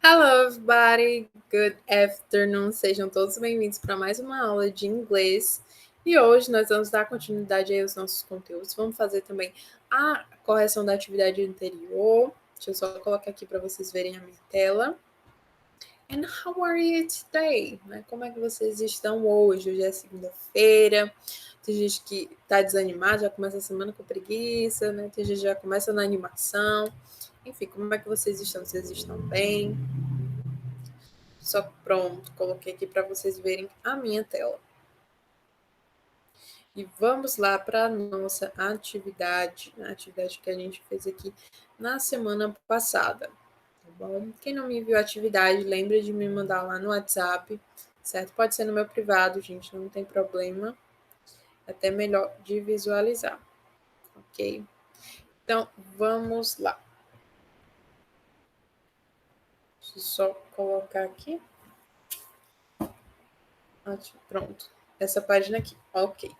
Hello, everybody. Good afternoon. Sejam todos bem-vindos para mais uma aula de inglês. E hoje nós vamos dar continuidade aí aos nossos conteúdos. Vamos fazer também a correção da atividade anterior. Deixa eu só colocar aqui para vocês verem a minha tela. And how are you today? Como é que vocês estão hoje? Hoje é segunda-feira. Tem gente que tá desanimado, já começa a semana com preguiça, né? Tem gente que já começa na animação. Enfim, como é que vocês estão? Vocês estão bem? Só pronto, coloquei aqui para vocês verem a minha tela. E vamos lá para a nossa atividade, a atividade que a gente fez aqui na semana passada, tá bom? Quem não me enviou a atividade, lembra de me mandar lá no WhatsApp, certo? Pode ser no meu privado, gente, não tem problema. É até melhor de visualizar, ok? Então, vamos lá. Deixa eu só colocar aqui. Pronto. Essa página aqui, ok.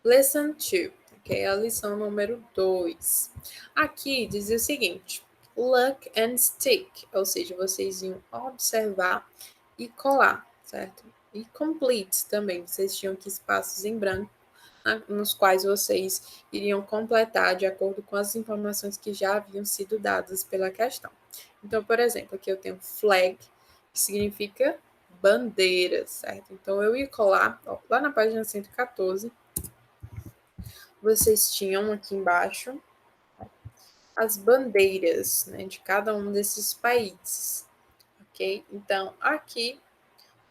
Lesson 2, ok? A lição número 2. Aqui diz o seguinte: look and stick, ou seja, vocês iam observar e colar, certo? E complete também, vocês tinham aqui espaços em branco, nos quais vocês iriam completar de acordo com as informações que já haviam sido dadas pela questão. Então, por exemplo, aqui eu tenho flag, que significa bandeira, certo? Então, eu ia colar, lá na página 114, vocês tinham aqui embaixo as bandeiras, né, de cada um desses países, ok? Então, aqui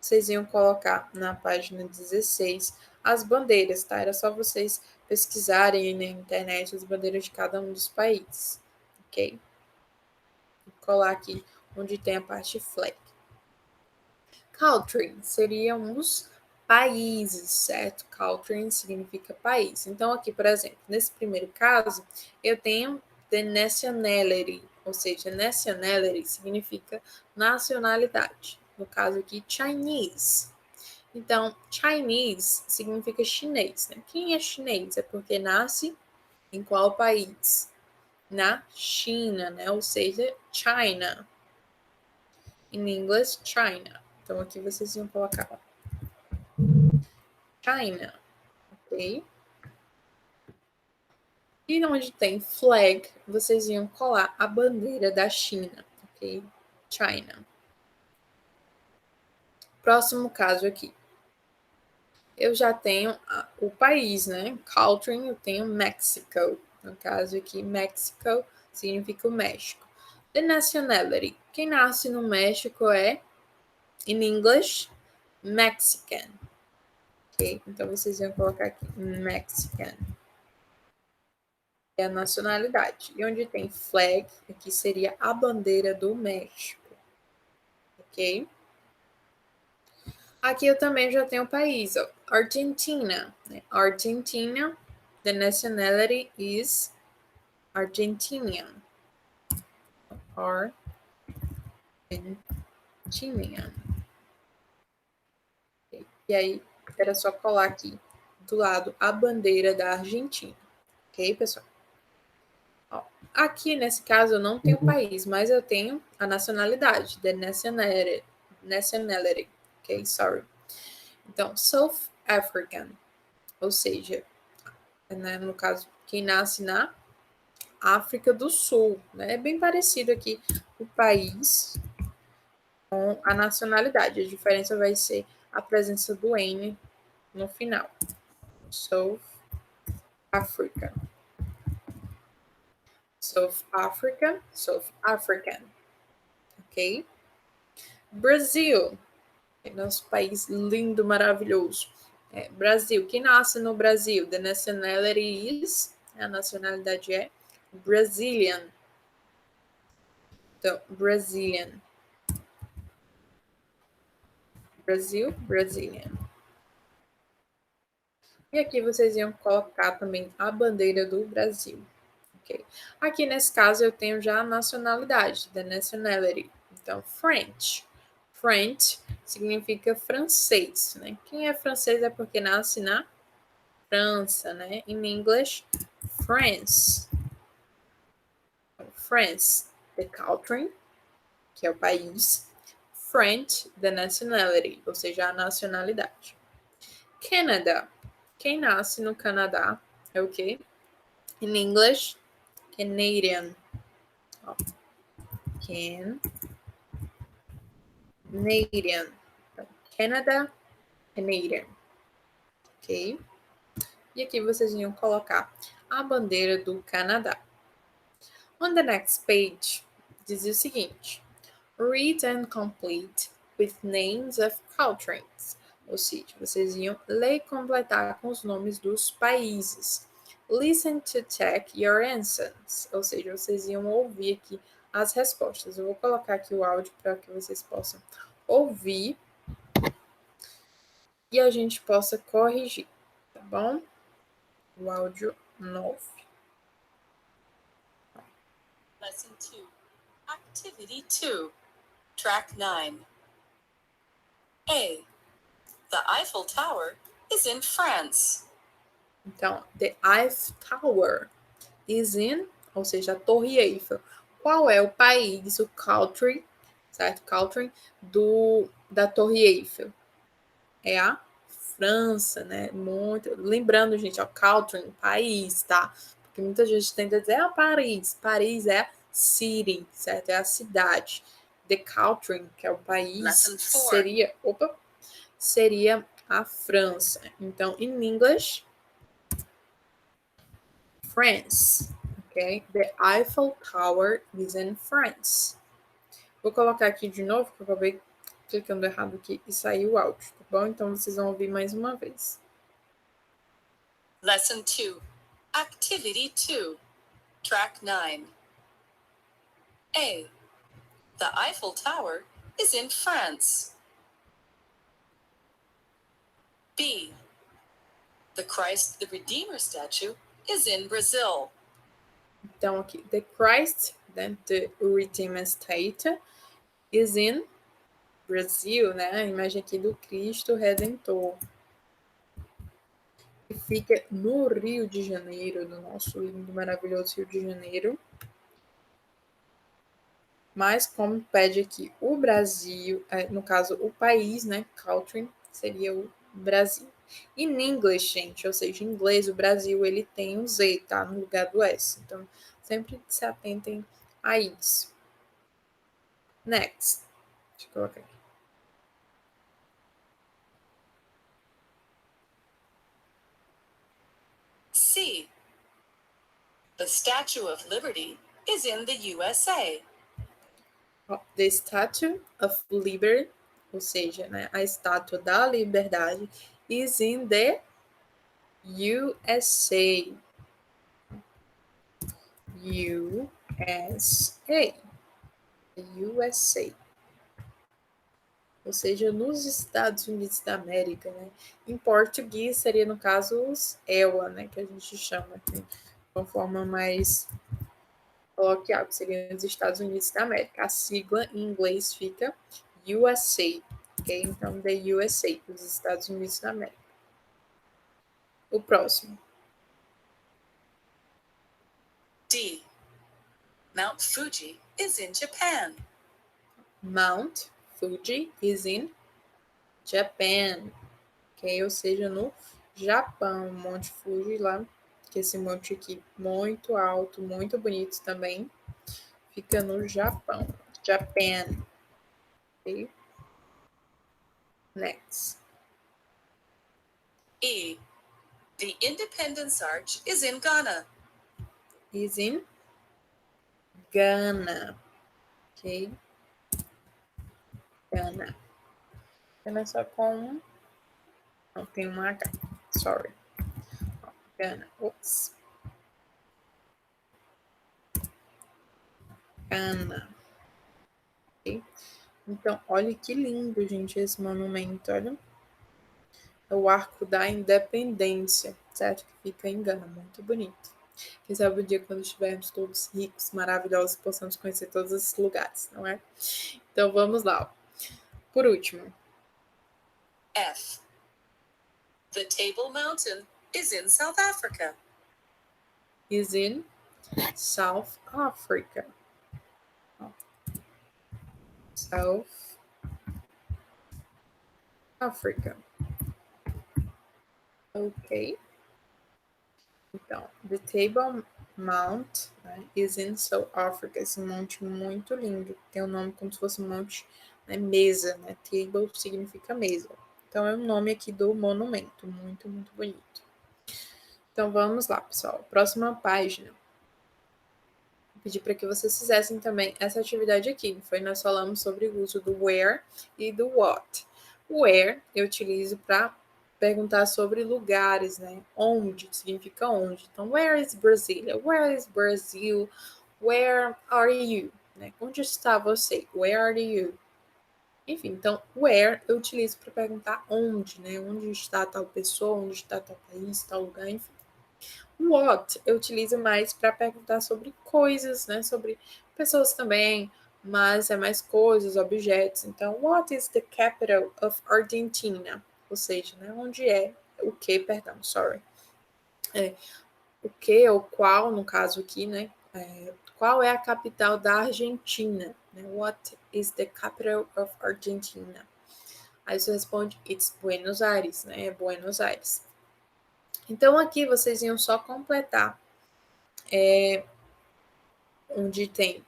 vocês iam colocar na página 16 as bandeiras, tá? Era só vocês pesquisarem na internet as bandeiras de cada um dos países, ok? Vou colar aqui onde tem a parte flag. Country seriam os países, certo? Country significa país. Então, aqui, por exemplo, nesse primeiro caso, eu tenho the nationality, ou seja, nationality significa nacionalidade. No caso aqui, Chinese. Então, Chinese significa chinês, né? Quem é chinês? É porque nasce em qual país? Na China, né? Ou seja, China. Em inglês, China. Então, aqui vocês iam colocar China, ok? E onde tem flag, vocês iam colar a bandeira da China, ok? China. Próximo caso aqui. Eu já tenho o país, né? Country, eu tenho Mexico. No caso aqui, Mexico significa o México. The nationality. Quem nasce no México é, in English, Mexican. Ok? Então, vocês iam colocar aqui, Mexican. É a nacionalidade. E onde tem flag, aqui seria a bandeira do México. Ok? Aqui eu também já tenho o país, ó, Argentina. Né? Argentina, the nationality is Argentinian. Argentinian. Okay. E aí, era só colar aqui do lado a bandeira da Argentina. Ok, pessoal? Ó, aqui, nesse caso, eu não tenho país, mas eu tenho a nacionalidade, the nationality. Nationality. Ok, sorry. Então, South African, ou seja, né, no caso, quem nasce na África do Sul, né? É bem parecido aqui o país com a nacionalidade. A diferença vai ser a presença do N no final. South Africa. South Africa, South African. Ok? Brasil. Nosso país lindo, maravilhoso. Brasil. Quem nasce no Brasil? The nationality is. A nacionalidade é Brazilian. Então, Brazilian. Brasil, Brazilian. E aqui vocês iam colocar também a bandeira do Brasil. Okay? Aqui nesse caso eu tenho já a nacionalidade, the nationality. Então, French. French significa francês, né? Quem é francês é porque nasce na França, né? In English, France. France, the country. que é o país. French, the nationality, ou seja, a nacionalidade. Canada. Quem nasce no Canadá é o quê? In English, Canadian. Canadian. Canada, Canadian. Ok? E aqui vocês iam colocar a bandeira do Canadá. On the next page, diz o seguinte: read and complete with names of countries. Ou seja, vocês iam ler e completar com os nomes dos países. Listen to check your answers. Ou seja, vocês iam ouvir aqui as respostas. Eu vou colocar aqui o áudio para que vocês possam ouvir e a gente possa corrigir, tá bom? O áudio novo. Lesson 2. Activity 2. Track 9. A. The Eiffel Tower is in France. Então, the Eiffel Tower is in, ou seja, a Torre Eiffel. Qual é o país, o country, certo? Country da Torre Eiffel. É a França, né? Muito. Lembrando, gente, ó, country, país, tá? Porque muita gente tenta dizer, Paris. Paris é a city, certo? É a cidade. The country, que é o país, seria a França. Então, in English, France. Ok? The Eiffel Tower is in France. Vou colocar aqui de novo, porque eu acabei clicando errado aqui e saiu o áudio, tá bom? Então vocês vão ouvir mais uma vez. Lesson 2. Activity 2. Track 9. A. The Eiffel Tower is in France. B. The Christ the Redeemer statue is in Brazil. Então aqui, the Christ, né, the Redeemer statue is in Brazil, né? A imagem aqui do Cristo Redentor. Que fica no Rio de Janeiro, no nosso lindo, maravilhoso Rio de Janeiro. Mas como pede aqui o Brasil, no caso o país, né, country, seria o Brasil. In English, gente, ou seja, em inglês, o Brasil ele tem um Z, tá, no lugar do S. Então, sempre se atentem a isso. Next. Deixa eu colocar aqui. C. The Statue of Liberty is in the USA. The Statue of Liberty, ou seja, né, a estátua da liberdade, is in the USA. USA. USA. Ou seja, nos Estados Unidos da América, né? Em português seria, no caso, os EUA, né? Que a gente chama aqui, de uma forma mais coloquial, que seria os Estados Unidos da América. A sigla em inglês fica USA, ok? Então, the USA, os Estados Unidos da América. O próximo. D. Mount Fuji is in Japan. Mount Fuji is in Japan, ok? Ou seja, no Japão, Monte Fuji lá, que esse monte aqui muito alto, muito bonito também, fica no Japão. Japan, ok? Next. E. The Independence Arch is in Ghana. Is in Ghana, ok? Ghana. Começa com... Não, tem uma H, sorry. Ghana, ops. Ghana. Ok? Então, olha que lindo, gente, esse monumento, olha. É o Arco da Independência, certo? Que fica em Gana, muito bonito. Quem sabe um dia, quando estivermos todos ricos, maravilhosos, possamos conhecer todos esses lugares, não é? Então, vamos lá. Por último. F. The Table Mountain is in South Africa. Is in South Africa. South Africa. Ok. Então, the Table Mount, né, is in South Africa. Esse monte muito lindo. Tem um nome como se fosse um monte, né, mesa, né? Table significa mesa. Então, é o nome aqui do monumento. Muito, muito bonito. Então, vamos lá, pessoal. Próxima página. Vou pedir para que vocês fizessem também essa atividade aqui. Nós falamos sobre o uso do where e do what. Where eu utilizo para perguntar sobre lugares, né? Onde significa onde. Então, where is Brasília? Where is Brazil? Where are you? Né? Onde está você? Where are you? Enfim, então, where eu utilizo para perguntar onde, né? Onde está tal pessoa, onde está tal país, tal lugar, enfim. What eu utilizo mais para perguntar sobre coisas, né? Sobre pessoas também, mas é mais coisas, objetos. Então, what is the capital of Argentina? Ou seja, né? Onde é o que, perdão, sorry. O que ou qual, no caso aqui, né? Qual é a capital da Argentina? Né? What is the capital of Argentina? Aí você responde, it's Buenos Aires, né? É Buenos Aires. Então, aqui vocês iam só completar onde tem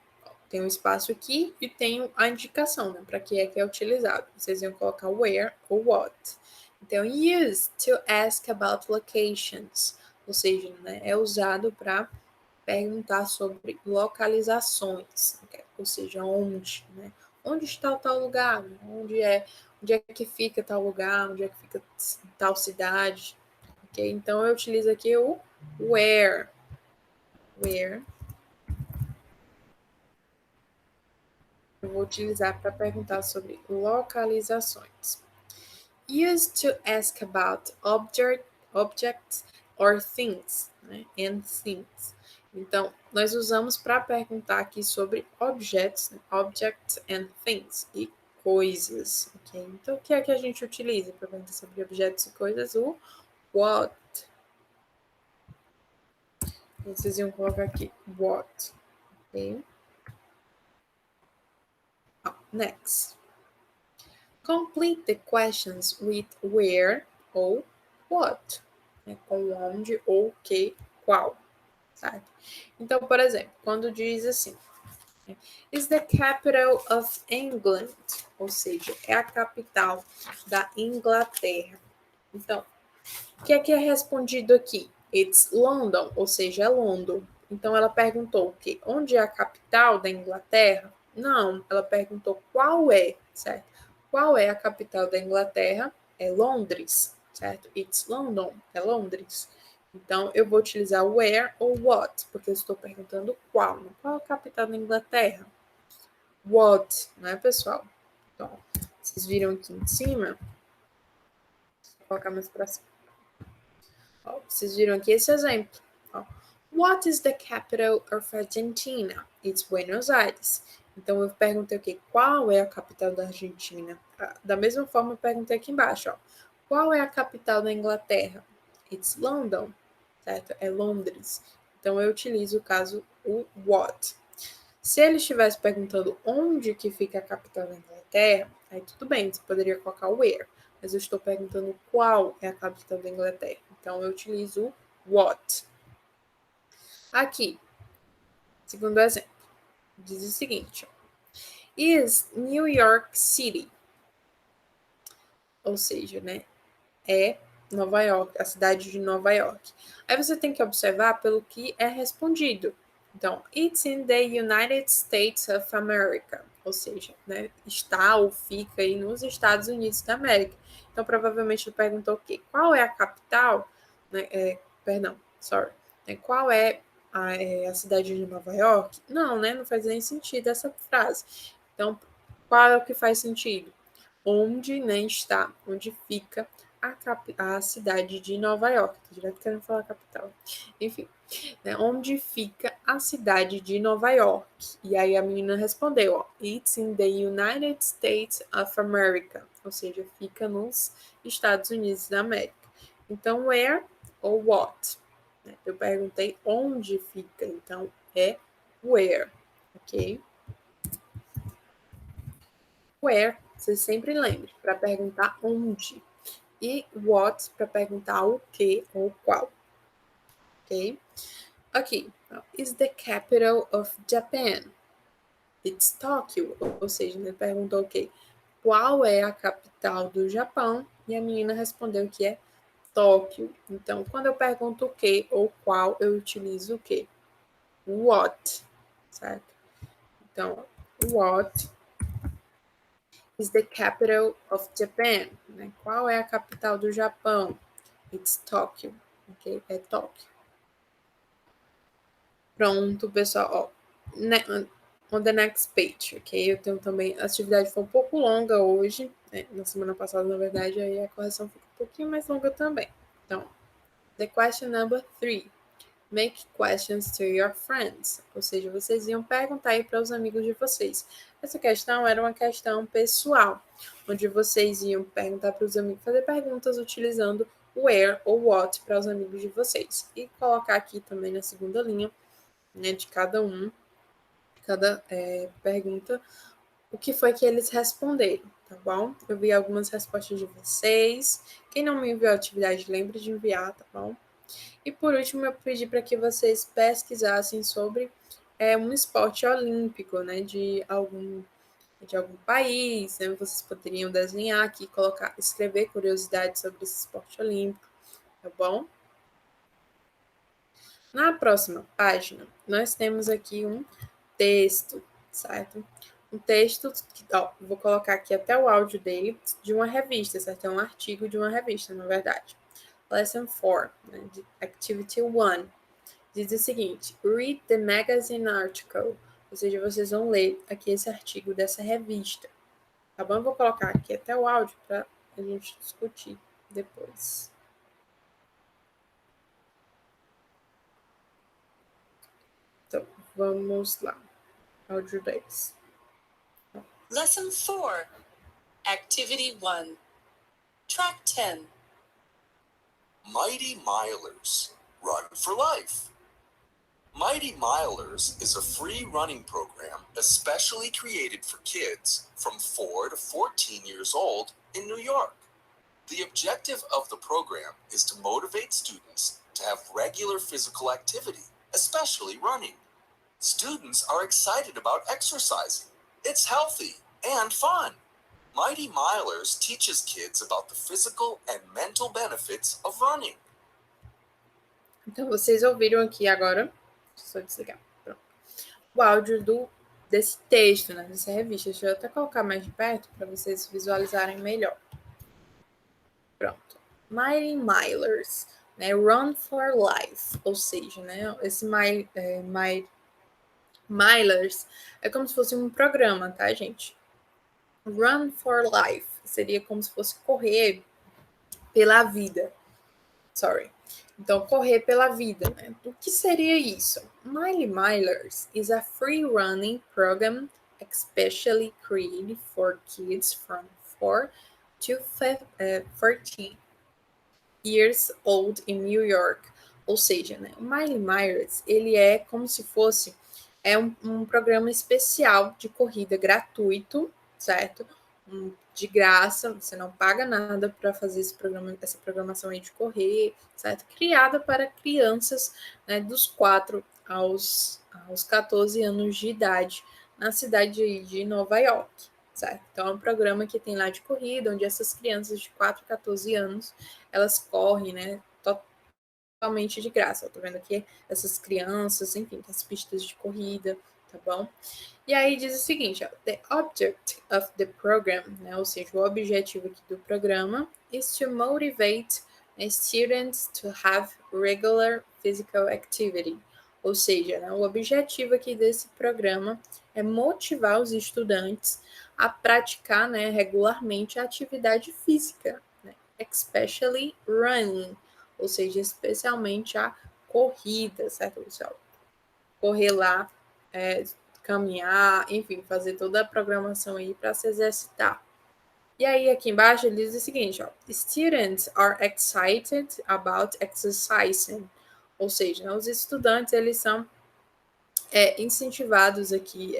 um espaço aqui e tem a indicação, né, para que é utilizado. Vocês iam colocar where ou what. Então, used to ask about locations, ou seja, né, é usado para perguntar sobre localizações, ou seja, onde, né? Onde está tal lugar? Onde é que fica tal lugar? Onde é que fica tal cidade? Ok? Então, eu utilizo aqui o where. Where. Eu vou utilizar para perguntar sobre localizações. Used to ask about objects or things, né? And things. Então, nós usamos para perguntar aqui sobre objetos, né? Objects and things, e coisas, ok? Então, o que é que a gente utiliza para perguntar sobre objetos e coisas? O what. Vocês iam colocar aqui what, ok? Next. Complete the questions with where ou what, né? Com onde ou que, qual, certo? Então, por exemplo, quando diz assim, is the capital of England, ou seja, é a capital da Inglaterra. Então, o que é respondido aqui? It's London, ou seja, é London. Então, ela perguntou o quê? Onde é a capital da Inglaterra? Não, ela perguntou qual é, certo? Qual é a capital da Inglaterra? É Londres, certo? It's London, é Londres. Então, eu vou utilizar where ou what, porque eu estou perguntando qual. Qual é a capital da Inglaterra? What, né, pessoal? Então, vocês viram aqui em cima? Vou colocar mais para cima. Ó, vocês viram aqui esse exemplo. Ó. What is the capital of Argentina? It's Buenos Aires. Então, eu perguntei o quê? Qual é a capital da Argentina? Da mesma forma, eu perguntei aqui embaixo. Ó. Qual é a capital da Inglaterra? It's London. Certo? É Londres. Então, eu utilizo o caso o what. Se ele estivesse perguntando onde que fica a capital da Inglaterra, aí tudo bem, você poderia colocar where. Mas eu estou perguntando qual é a capital da Inglaterra. Então, eu utilizo what. Aqui, segundo exemplo, diz o seguinte: is New York City, ou seja, né, é Nova York, a cidade de Nova York. Aí você tem que observar pelo que é respondido. Então, it's in the United States of America, ou seja, né, está ou fica aí nos Estados Unidos da América. Então, provavelmente ele perguntou o quê? Qual é a capital? Né, qual é a cidade de Nova York? Não, né? Não faz nem sentido essa frase. Então, qual é o que faz sentido? Onde, né, está, onde fica a cidade de Nova York. Tô direto querendo falar capital. Enfim, né, onde fica a cidade de Nova York. E aí a menina respondeu, ó, it's in the United States of America. Ou seja, fica nos Estados Unidos da América. Então, where ou what? Eu perguntei onde fica, então é where, ok? where, você sempre lembre, para perguntar onde. E what, para perguntar o que ou qual. Ok? Aqui, is the capital of Japan? It's Tokyo. Ou seja, ele perguntou o quê? Qual é a capital do Japão? E a menina respondeu que é Tóquio. Então, quando eu pergunto o que ou qual, eu utilizo o que? What, certo? Então, what is the capital of Japan? Né? Qual é a capital do Japão? It's Tokyo, ok? É Tóquio. Pronto, pessoal. Ó, on the next page, ok? Eu tenho também, a atividade foi um pouco longa hoje, né? Na semana passada, na verdade, aí a correção fica um pouquinho mais longa também. Então, the question number 3. Make questions to your friends. Ou seja, vocês iam perguntar aí para os amigos de vocês. Essa questão era uma questão pessoal, onde vocês iam perguntar para os amigos, fazer perguntas utilizando where ou what para os amigos de vocês. E colocar aqui também na segunda linha, né, de cada pergunta, o que foi que eles responderam, tá bom? Eu vi algumas respostas de vocês. Quem não me enviou a atividade, lembre de enviar, tá bom? E por último, eu pedi para que vocês pesquisassem sobre um esporte olímpico, né, de algum país, né? Vocês poderiam desenhar aqui, escrever curiosidades sobre esse esporte olímpico, tá bom? Na próxima página, nós temos aqui um texto, certo? Um texto, vou colocar aqui até o áudio dele, de uma revista, certo? É um artigo de uma revista, na verdade. Lesson 4, né, de Activity 1, diz o seguinte: Read the magazine article, ou seja, vocês vão ler aqui esse artigo dessa revista. Tá bom? Eu vou colocar aqui até o áudio para a gente discutir depois. Então, vamos lá. Áudio 10. Lesson 4, Activity 1, Track 10. Mighty Milers, Run for Life. Mighty Milers is a free running program especially created for kids from 4 to 14 years old in New York. The objective of the program is to motivate students to have regular physical activity, especially running. Students are excited about exercising. It's healthy and fun. Mighty Milers teaches kids about the physical and mental benefits of running. Então, vocês ouviram aqui agora, só desligar, pronto, o áudio desse texto, né, dessa revista. Deixa eu até colocar mais de perto para vocês visualizarem melhor. Pronto. Mighty Milers, né, Run for Life, ou seja, né, esse Milers é como se fosse um programa, tá, gente? Run for Life seria como se fosse correr pela vida. Sorry. Então, correr pela vida, né? O que seria isso? Mighty Milers is a free running program especially created for kids from 4 to 14 years old in New York. Ou seja, né, o Mighty Milers, ele é como se fosse um programa especial de corrida gratuito, certo? De graça, você não paga nada para fazer essa programação aí de correr, certo? Criada para crianças, né, dos 4 aos 14 anos de idade, na cidade de Nova York, certo? Então, é um programa que tem lá de corrida, onde essas crianças de 4 a 14 anos, elas correm, né, totalmente de graça. Eu tô vendo aqui essas crianças, enfim, as pistas de corrida, tá bom? E aí diz o seguinte, ó, the object of the program, né, ou seja, o objetivo aqui do programa is to motivate students to have regular physical activity. Ou seja, né, o objetivo aqui desse programa é motivar os estudantes a praticar, né, regularmente a atividade física, né, especially running, ou seja, especialmente a corrida, certo, pessoal? Correr lá, caminhar, enfim, fazer toda a programação aí para se exercitar. E aí, aqui embaixo, ele diz o seguinte, ó, students are excited about exercising, ou seja, né, os estudantes, eles são incentivados aqui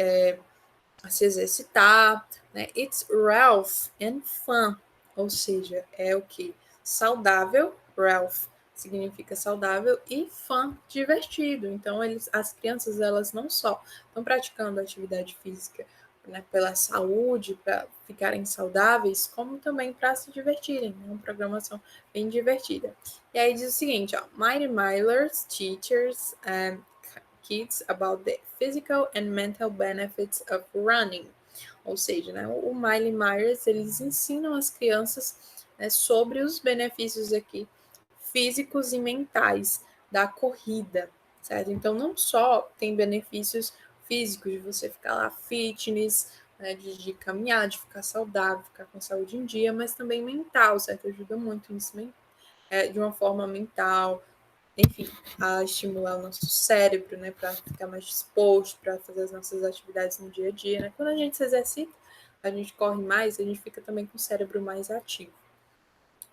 se exercitar, né? It's health and fun, ou seja, é o que? Saudável, health significa saudável e fun, divertido. Então, as crianças, elas não só estão praticando atividade física, né, pela saúde, para ficarem saudáveis, como também para se divertirem. É uma programação bem divertida. E aí diz o seguinte, ó, Mighty Milers, teachers and kids about the physical and mental benefits of running. Ou seja, né, o Miley Myers, eles ensinam as crianças, né, sobre os benefícios aqui físicos e mentais da corrida, certo? Então, não só tem benefícios físicos de você ficar lá fitness, né, de caminhar, de ficar saudável, ficar com saúde em dia, mas também mental, certo? Ajuda muito nisso, de uma forma mental, enfim, a estimular o nosso cérebro, né, para ficar mais disposto, para fazer as nossas atividades no dia a dia, né? Quando a gente se exercita, a gente corre mais, a gente fica também com o cérebro mais ativo.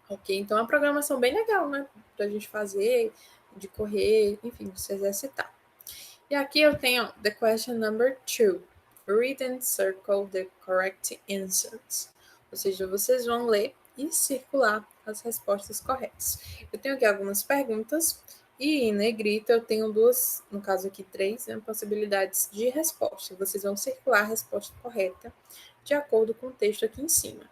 Ok? Então, é uma programação bem legal, né, para a gente fazer, de correr, enfim, de se exercitar. E aqui eu tenho the question number 2. Read and circle the correct answers. Ou seja, vocês vão ler e circular as respostas corretas. Eu tenho aqui algumas perguntas e em negrita eu tenho duas, no caso aqui 3, né, possibilidades de resposta. Vocês vão circular a resposta correta de acordo com o texto aqui em cima.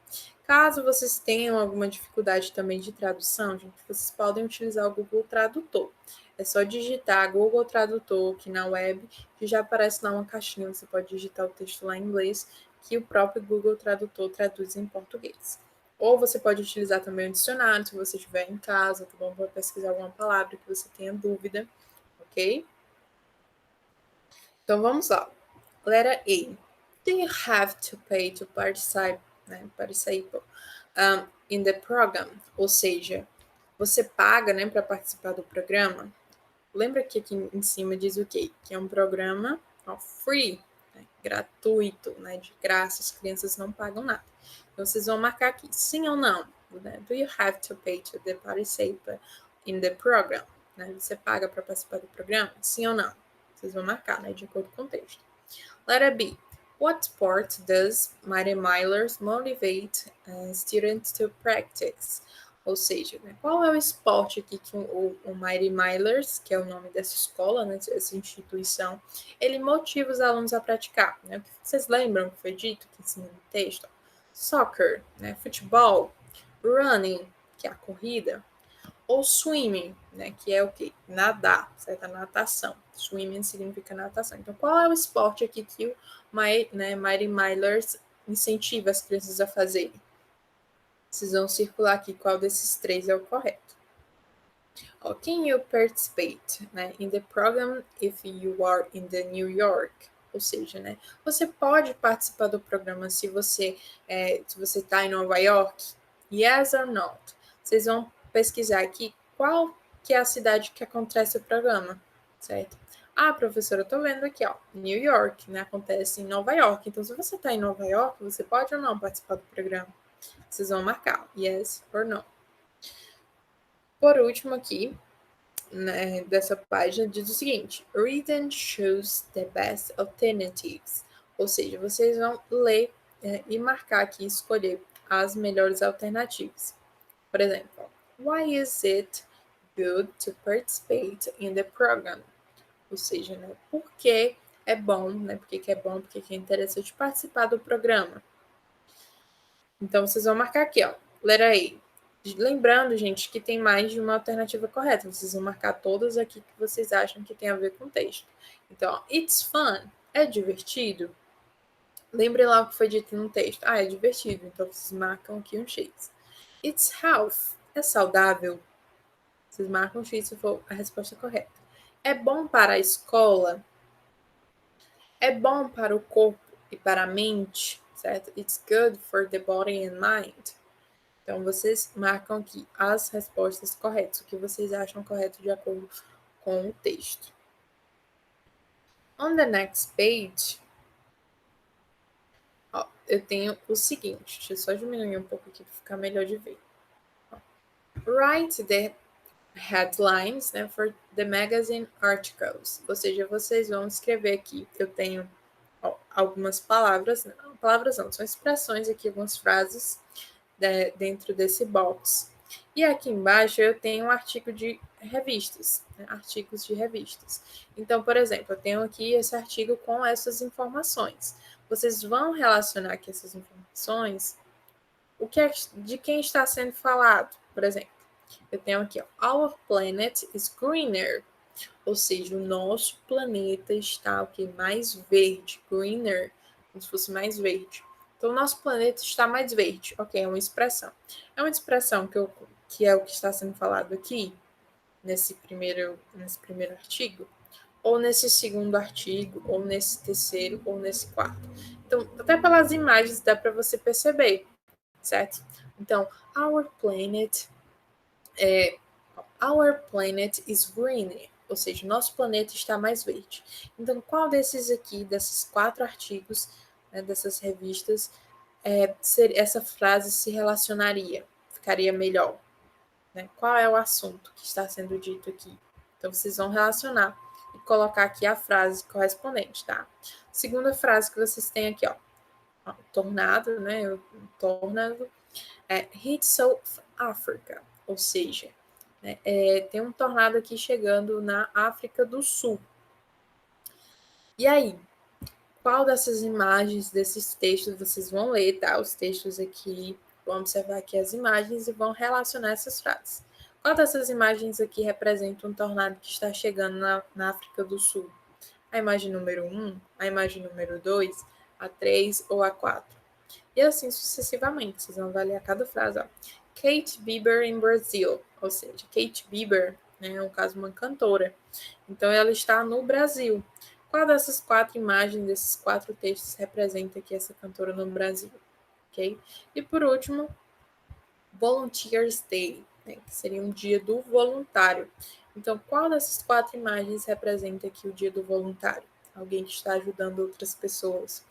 Caso vocês tenham alguma dificuldade também de tradução, gente, vocês podem utilizar o Google Tradutor. É só digitar Google Tradutor aqui na web, que já aparece lá uma caixinha, você pode digitar o texto lá em inglês, que o próprio Google Tradutor traduz em português. Ou você pode utilizar também o dicionário, se você estiver em casa, tá bom? Para pesquisar alguma palavra que você tenha dúvida, ok? Então vamos lá. Letra A. Do you have to pay to participate, né? Participate in the program? Ou seja, você paga, né, para participar do programa? Lembra que aqui em cima diz o quê? Que é um programa free, né? Gratuito, né? De graça, as crianças não pagam nada. Então, vocês vão marcar aqui, sim ou não. Né? Do you have to pay to participate in the program? Né? Você paga para participar do programa? Sim ou não? Vocês vão marcar, né? De acordo com o texto. Letter B. What sport does Mighty Milers motivate students to practice? Ou seja, né, qual é o esporte aqui que o Mighty Milers, que é o nome dessa escola, né, dessa instituição, ele motiva os alunos a praticar? Né? O que vocês lembram que foi dito aqui em cima do texto? Soccer, né, futebol, running, que é a corrida, ou swimming, né, que é o quê? Nadar, certo? A natação. Swimming significa natação. Então, qual é o esporte aqui que o Mighty Milers incentiva as crianças a fazerem? Vocês vão circular aqui qual desses 3 é o correto. Can you participate, né, in the program if you are in the New York? Ou seja, né, você pode participar do programa se você está em Nova York? Yes or not? Vocês vão pesquisar aqui qual que é a cidade que acontece o programa, certo? Ah, professora, eu tô vendo aqui, ó, New York, né, acontece em Nova York. Então, se você está em Nova York, você pode ou não participar do programa? Vocês vão marcar yes or no. Por último aqui, né, dessa página, diz o seguinte: Read and choose the best alternatives. Ou seja, vocês vão ler e marcar aqui, escolher as melhores alternativas. Por exemplo, why is it good to participate in the program? Ou seja, né, por que é bom, né? Por que é bom, por que é interessante participar do programa? Então, vocês vão marcar aqui, ó, letra A. Lembrando, gente, que tem mais de uma alternativa correta. Vocês vão marcar todas aqui que vocês acham que tem a ver com o texto. Então, ó, it's fun. É divertido? Lembre lá o que foi dito no texto. Ah, é divertido. Então, vocês marcam aqui um X. It's health. É saudável? Vocês marcam um X se for a resposta correta. É bom para a escola? É bom para o corpo e para a mente, certo? It's good for the body and mind. Então, vocês marcam aqui as respostas corretas, o que vocês acham correto de acordo com o texto. On the next page, ó, eu tenho o seguinte, deixa eu só diminuir um pouco aqui para ficar melhor de ver. Ó, write the headlines, né, for the magazine articles. Ou seja, vocês vão escrever aqui, eu tenho algumas palavras não, são expressões aqui, algumas frases dentro desse box. E aqui embaixo eu tenho um artigo de revistas, né? Artigos de revistas. Então, por exemplo, eu tenho aqui esse artigo com essas informações. Vocês vão relacionar aqui essas informações, de quem está sendo falado. Por exemplo, eu tenho aqui, Our planet is greener. Ou seja, o nosso planeta está mais verde. Greener, como se fosse mais verde. Então, o nosso planeta está mais verde. Ok, é uma expressão. É uma expressão que é o que está sendo falado aqui, nesse primeiro artigo, ou nesse segundo artigo, ou nesse terceiro, ou nesse quarto. Então, até pelas imagens dá para você perceber, certo? Então, our planet is greener, ou seja, nosso planeta está mais verde. Então, qual desses aqui, desses 4 artigos, né, dessas revistas, essa frase se relacionaria? Ficaria melhor? Né? Qual é o assunto que está sendo dito aqui? Então, vocês vão relacionar e colocar aqui a frase correspondente, tá? Segunda frase que vocês têm aqui, tornado, né? O tornado hit South Africa, ou seja, né, tem um tornado aqui chegando na África do Sul. E aí, qual dessas imagens, desses textos, vocês vão ler, tá? Os textos aqui, vão observar aqui as imagens e vão relacionar essas frases. Qual dessas imagens aqui representa um tornado que está chegando na África do Sul? A imagem número 1, a imagem número 2, a 3 ou a 4? E assim sucessivamente, vocês vão avaliar cada frase. Kate Bieber em Brasil, ou seja, Kate Bieber, né, é um caso uma cantora. Então ela está no Brasil. Qual dessas 4 imagens, desses 4 textos representa aqui essa cantora no Brasil? Ok? E por último, Volunteers Day, né, que seria um dia do voluntário. Então, qual dessas 4 imagens representa aqui o dia do voluntário? Alguém que está ajudando outras pessoas.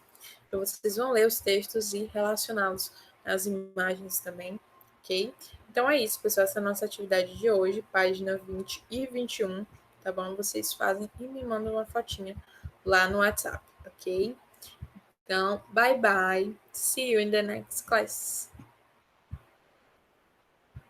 Então, vocês vão ler os textos e relacioná-los às imagens também, ok? Então, é isso, pessoal. Essa é a nossa atividade de hoje, página 20 e 21, tá bom? Vocês fazem e me mandam uma fotinha lá no WhatsApp, ok? Então, bye bye. See you in the next class.